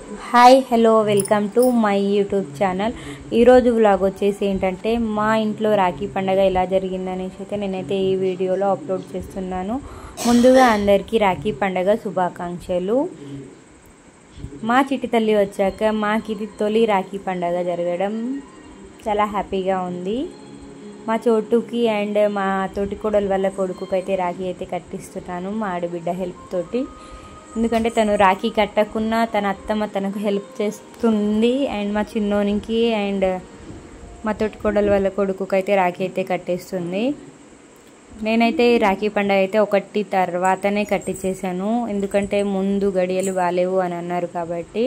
Hi hello welcome to my YouTube channel. ఈరోజు vlog వచ్చేసి ఏంటంటే మా ఇంట్లో రాఖీ పండగ ఎలా జరిగిందనేసి అయితే నేనైతే ఈ వీడియోలో అప్లోడ్ చేస్తున్నాను. ముందుగా అందరికీ రాఖీ పండగ శుభాకాంక్షలు. మా చిట్టి తల్లి వచ్చాక మాకు ఇది తొలి రాఖీ పండగ జరగడం చాలా హ్యాపీగా ఉంది. మా చోటుకి అండ్ మా తోటికోడలు వాళ్ళ కొడుకుకి అయితే రాఖీ అయితే కట్టిస్తున్నాను మా ఆడబిడ్డ హెల్ప్ తోటి. ఎందుకంటే తను రాఖీ కట్టకున్నా తన అత్తమ్మ తనకు హెల్ప్ చేస్తుంది. అండ్ మా చిన్నోనికి అండ్ మా తోటికోడలు వాళ్ళ కొడుకుకి అయితే రాఖీ అయితే కట్టేస్తుంది. నేనైతే రాఖీ పండుగ అయితే ఒకటి తర్వాతనే కట్టించేసాను, ఎందుకంటే ముందు గడియలు బాలేవు అని అన్నారు కాబట్టి.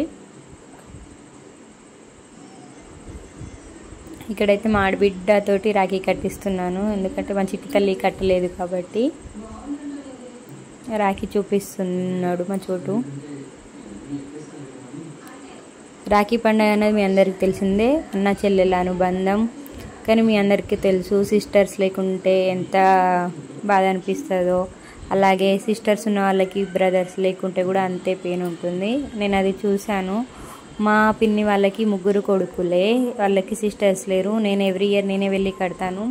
ఇక్కడైతే మా ఆడబిడ్డతోటి రాఖీ కట్టిస్తున్నాను, ఎందుకంటే మా చిట్టి తల్లి కట్టలేదు కాబట్టి. రాఖీ చూపిస్తున్నాడు మా చోటు. రాఖీ పండుగ అనేది మీ అందరికీ తెలిసిందే, అన్న చెల్లెల అనుబంధం. కానీ మీ అందరికీ తెలుసు సిస్టర్స్ లేకుంటే ఎంత బాధ అనిపిస్తుందో, అలాగే సిస్టర్స్ ఉన్న వాళ్ళకి బ్రదర్స్ లేకుంటే కూడా అంతే పెయిన్ ఉంటుంది. నేను అది చూశాను. మా పిన్ని వాళ్ళకి 3 కొడుకులే, వాళ్ళకి సిస్టర్స్ లేరు. నేను ఎవ్రీ ఇయర్ నేనే వెళ్ళి కడతాను.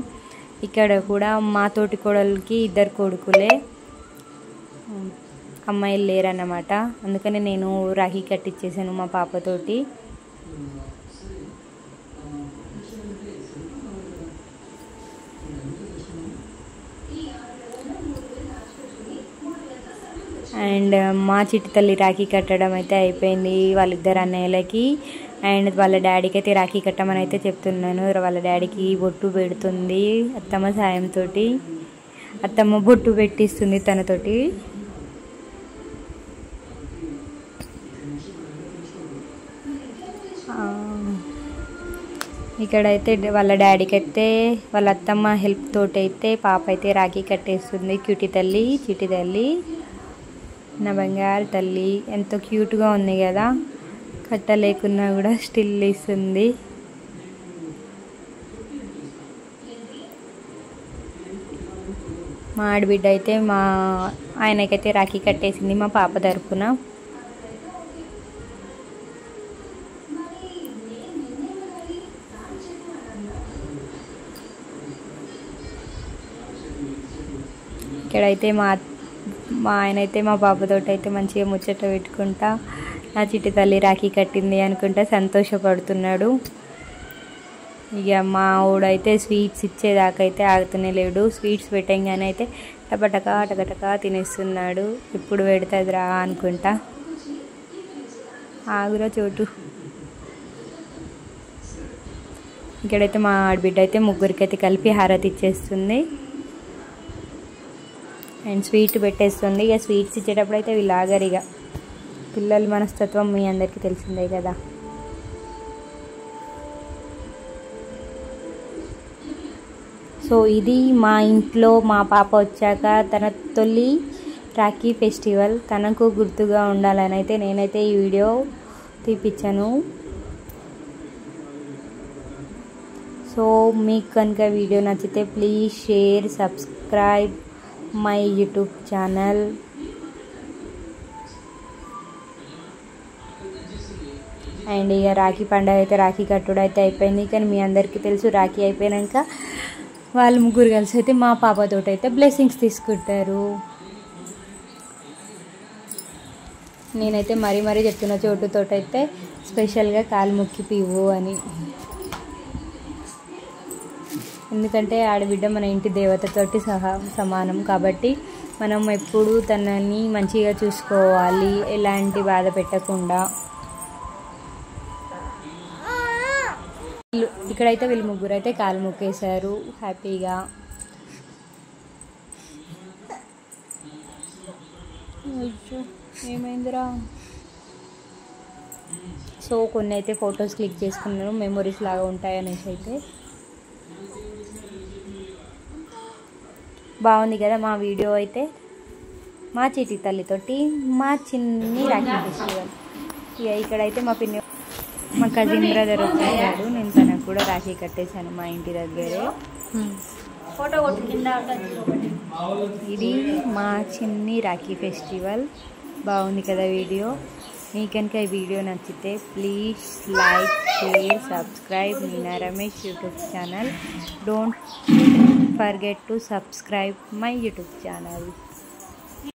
ఇక్కడ కూడా మా తోటి కోడలికి 2 కొడుకులే, అమ్మాయిలు లేరన్నమాట. అందుకని నేను రాఖీ కట్టించేసాను మా పాపతోటి. అండ్ మా చిట్టి తల్లి రాఖీ కట్టడం అయితే అయిపోయింది వాళ్ళిద్దరు అన్నయ్యలకి. అండ్ వాళ్ళ డాడీకి అయితే రాఖీ కట్టమని అయితే చెప్తున్నాను. వాళ్ళ డాడీకి బొట్టు పెడుతుంది అత్తమ్మ సాయంతో. అత్తమ్మ బొట్టు పెట్టిస్తుంది తనతోటి. ఇక్కడైతే వాళ్ళ డాడీకి అయితే వాళ్ళ అత్తమ్మ హెల్ప్ తోటి అయితే పాప అయితే రాఖీ కట్టేస్తుంది. క్యూటీ తల్లి, చిట్టి తల్లి, నా బంగారు తల్లి. ఎంతో క్యూట్గా ఉంది కదా, కట్టలేకున్నా కూడా స్టిల్ ఇస్తుంది. మా ఆడబిడ్డ అయితే మా ఆయనకైతే రాఖీ కట్టేసింది మా పాప తరపున. ఇక్కడైతే మా ఆయన అయితే మా పాపతోటి అయితే మంచిగా ముచ్చట పెట్టుకుంటా నా చిట్టి తల్లి రాఖీ కట్టింది అనుకుంటా సంతోషపడుతున్నాడు. ఇక మా ఊడైతే స్వీట్స్ ఇచ్చేదాకా అయితే ఆగుతూనే లేడు. స్వీట్స్ పెట్టంగానే అయితే టపటకా టకటకా తినేస్తున్నాడు. ఇప్పుడు పెడుతుంది రా అనుకుంటా. ఆగురా చోటు. ఇక్కడైతే మా ఆడబిడ్డ అయితే 3కి అయితే కలిపి హారతి ఇచ్చేస్తుంది అండ్ స్వీట్ పెట్టేస్తుంది. ఇక స్వీట్స్ ఇచ్చేటప్పుడు అయితే వీళ్ళాగరిగా, పిల్లల మనస్తత్వం మీ అందరికీ తెలిసిందే కదా. సో ఇది మా ఇంట్లో మా పాప వచ్చాక తన తొలి రాఖీ ఫెస్టివల్. తనకు గుర్తుగా ఉండాలని అయితే నేనైతే ఈ వీడియో తీపిచ్చాను. సో మీకు కనుక వీడియో నచ్చితే please share, subscribe my YouTube channel. And ఇక రాఖీ పండుగ అయితే రాఖీ కట్టుడు అయితే అయిపోయింది. కానీ మీ అందరికీ తెలుసు రాఖీ అయిపోయాక వాళ్ళు 3 కలిసి అయితే మా పాపతో అయితే బ్లెస్సింగ్స్ తీసుకుంటారు. నేనైతే మరీ చెప్తున్న చోటుతో అయితే స్పెషల్గా కాలు మొక్కి పివ్వు అని, ఎందుకంటే ఆడబిడ్డ మన ఇంటి దేవతతోటి సమానం కాబట్టి మనం ఎప్పుడు తనని మంచిగా చూసుకోవాలి, ఎలాంటి బాధ పెట్టకుండా. ఇక్కడైతే వీళ్ళు 3 అయితే కాలు మొక్కేశారు హ్యాపీగా. ఏమైందిరా. సో కొన్ని అయితే ఫొటోస్ క్లిక్ చేసుకున్నాను, మెమొరీస్ లాగా ఉంటాయనేసి అయితే. బాగుంది కదా మా వీడియో అయితే. మా చిట్టి తల్లితోటి మా చిన్ని రాఖీ ఫెస్టివల్. ఇక ఇక్కడైతే మా కజిన్ బ్రదర్ వచ్చేసాడు. నేను తనకు కూడా రాఖీ కట్టేశాను మా ఇంటి దగ్గరే. ఇది మా చిన్ని రాఖీ ఫెస్టివల్. బాగుంది కదా వీడియో. మీకు కనుక ఈ వీడియో నచ్చితే please like, share, subscribe Meena Ramesh YouTube channel. Don't forget to subscribe my YouTube channel.